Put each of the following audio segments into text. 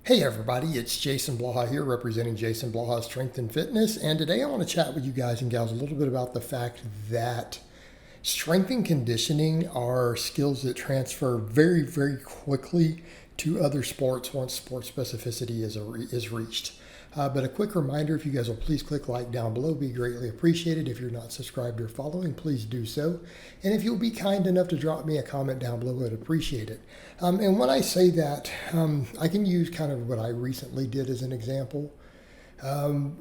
Hey everybody, it's Jason Blaha here representing Jason Blaha Strength and Fitness, and today I want to chat with you guys and gals a little bit about the fact that strength and conditioning are skills that transfer very quickly to other sports once sport specificity is reached. But a quick reminder, if you guys will please click like down below, be greatly appreciated. If you're not subscribed or following, please do so. And if you'll be kind enough to drop me a comment down below, I'd appreciate it. And when I say that, I can use kind of what I recently did as an example.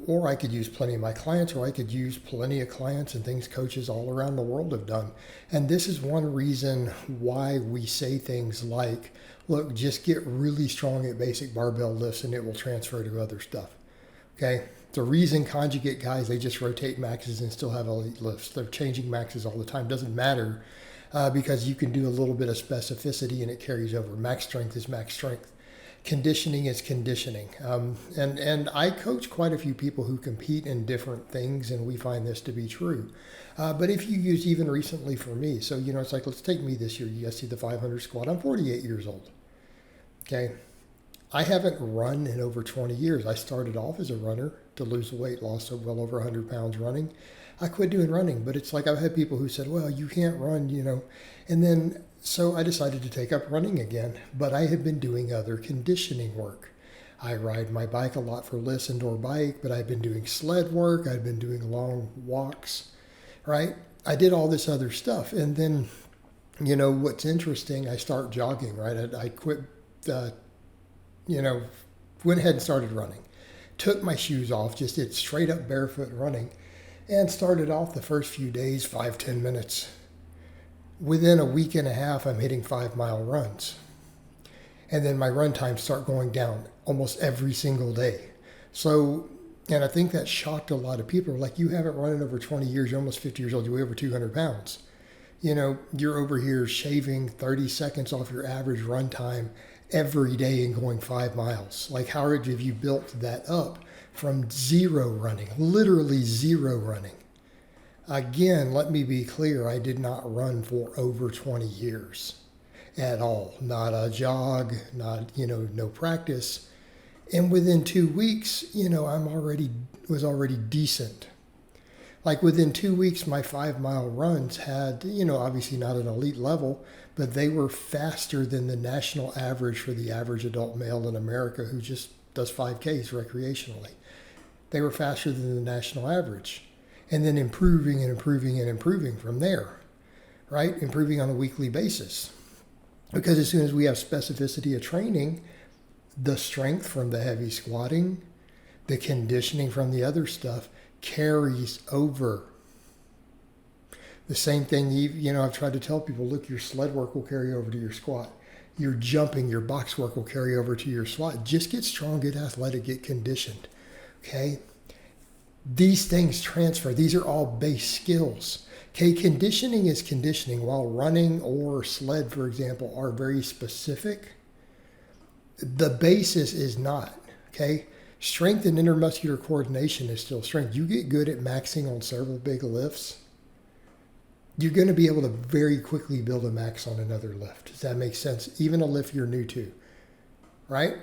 Or I could use plenty of my clients, or I could use plenty of clients and things coaches all around the world have done. And this is one reason why we say things like, look, just get really strong at basic barbell lifts and it will transfer to other stuff. Okay, the reason conjugate guys, they just rotate maxes and still have elite lifts. They're changing maxes all the time. Doesn't matter because you can do a little bit of specificity and it carries over. Max strength is max strength. Conditioning is conditioning. And I coach quite a few people who compete in different things, and we find this to be true. But if you use even recently for me, so, it's like, let's take me this year. You guys see the 500 squat. I'm 48 years old. Okay. I haven't run in over 20 years. I started off as a runner to lose weight, lost well over 100 pounds running. I quit doing running, but it's like I've had people who said, well, you can't run, And then, so I decided to take up running again, but I had been doing other conditioning work. I ride my bike a lot for lifts, indoor bike, but I've been doing sled work. I've been doing long walks, right? I did all this other stuff. And then, what's interesting, I start jogging, right? I quit, went ahead and started running. Took my shoes off, just did straight up barefoot running, and started off the first few days, 5-10 minutes. Within a week and a half, I'm hitting 5-mile runs. And then my run times start going down almost every single day. So, and I think that shocked a lot of people. Like, you haven't run in over 20 years, you're almost 50 years old, you weigh over 200 pounds. You're over here shaving 30 seconds off your average run time every day and going 5 miles. Like, how have you built that up from zero running, literally zero running? Again, let me be clear, I did not run for over 20 years at all. Not a jog, not, no practice. And within 2 weeks, was already decent. Like, within 2 weeks, my 5-mile runs had, obviously not an elite level, but they were faster than the national average for the average adult male in America who just does 5Ks recreationally. They were faster than the national average. And then improving from there, right? Improving on a weekly basis. Because as soon as we have specificity of training, the strength from the heavy squatting, the conditioning from the other stuff carries over. The same thing, I've tried to tell people, look, your sled work will carry over to your squat. Your jumping, your box work will carry over to your squat. Just get strong, get athletic, get conditioned, okay? These things transfer. These are all base skills. Okay, conditioning is conditioning, while running or sled, for example, are very specific. The basis is not, okay? Strength and intermuscular coordination is still strength. You get good at maxing on several big lifts, you're going to be able to very quickly build a max on another lift. Does that make sense? Even a lift you're new to, right?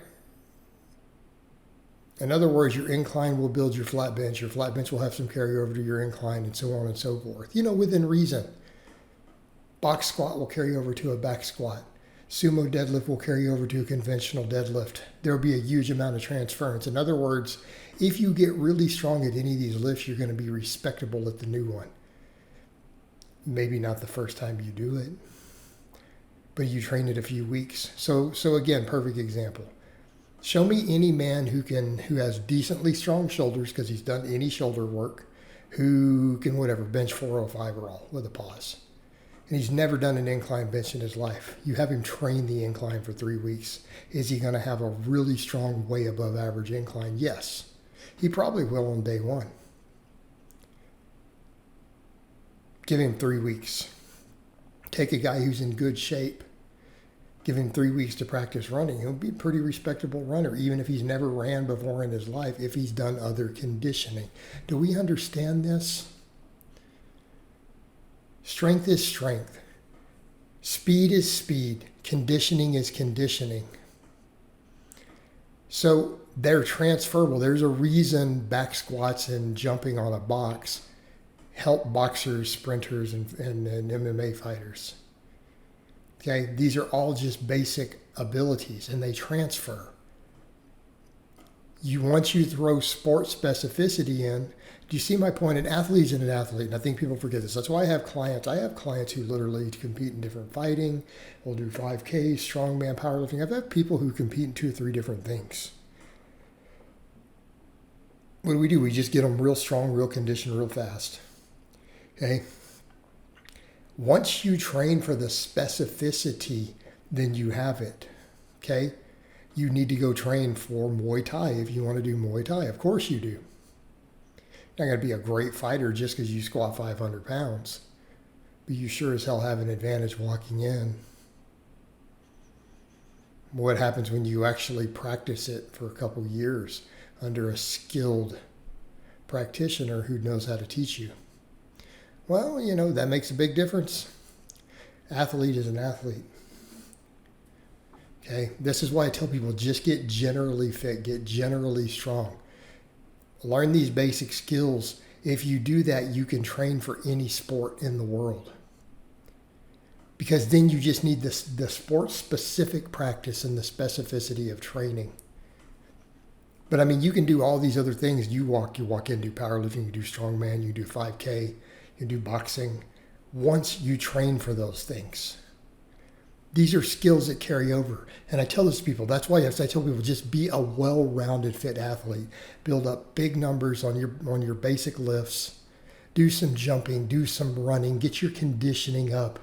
In other words, your incline will build your flat bench. Your flat bench will have some carryover to your incline, and so on and so forth. Within reason. Box squat will carry over to a back squat. Sumo deadlift will carry over to a conventional deadlift. There will be a huge amount of transference. In other words, if you get really strong at any of these lifts, you're going to be respectable at the new one. Maybe not the first time you do it, but you train it a few weeks. So again, perfect example. Show me any man who has decently strong shoulders because he's done any shoulder work, who can bench 405 or all with a pause. And he's never done an incline bench in his life. You have him train the incline for 3 weeks. Is he going to have a really strong, way above average incline? Yes. He probably will on day one. Give him 3 weeks. Take a guy who's in good shape. Give him 3 weeks to practice running. He'll be a pretty respectable runner, even if he's never ran before in his life, if he's done other conditioning. Do we understand this? Strength is strength. Speed is speed. Conditioning is conditioning. So they're transferable. There's a reason back squats and jumping on a box help boxers, sprinters, and MMA fighters. Okay, these are all just basic abilities, and they transfer. Once you throw sport specificity in, do you see my point? An athlete is an athlete, and I think people forget this. That's why I have clients. I have clients who literally compete in different fighting. We'll do 5K, strongman, powerlifting. I've had people who compete in 2 or 3 different things. What do? We just get them real strong, real conditioned, real fast. Okay? Once you train for the specificity, then you have it. Okay? You need to go train for Muay Thai if you want to do Muay Thai. Of course you do. You're not going to be a great fighter just because you squat 500 pounds. But you sure as hell have an advantage walking in. What happens when you actually practice it for a couple years under a skilled practitioner who knows how to teach you? Well, that makes a big difference. Athlete is an athlete. Okay, this is why I tell people just get generally fit, get generally strong. Learn these basic skills. If you do that, you can train for any sport in the world. Because then you just need the sport-specific practice and the specificity of training. But I mean, you can do all these other things. You walk in, do powerlifting, you do strongman, you do 5K, you do boxing. Once you train for those things. These are skills that carry over. And I tell this to people, that's why I tell people just be a well-rounded fit athlete. Build up big numbers on your basic lifts. Do some jumping, do some running, get your conditioning up.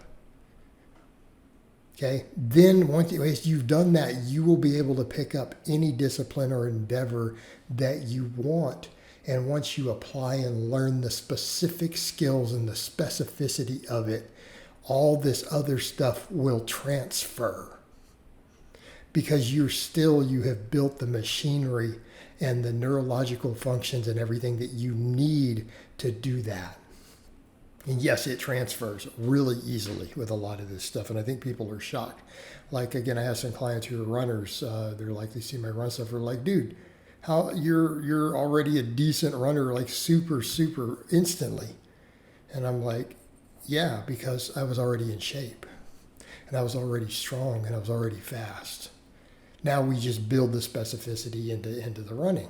Okay? Then once you've done that, you will be able to pick up any discipline or endeavor that you want. And once you apply and learn the specific skills and the specificity of it, all this other stuff will transfer because you have built the machinery and the neurological functions and everything that you need to do that. And yes, it transfers really easily with a lot of this stuff. And I think people are shocked. Like, again, I have some clients who are runners. They're like, they see my run stuff. They're like, dude, how you're already a decent runner, like super, super instantly. And I'm like, yeah, because I was already in shape and I was already strong and I was already fast. Now we just build the specificity into the running.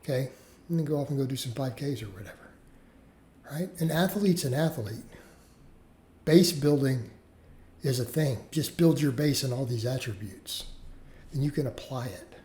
Okay? And then go off and go do some 5Ks or whatever. Right? An athlete's an athlete. Base building is a thing. Just build your base in all these attributes and you can apply it.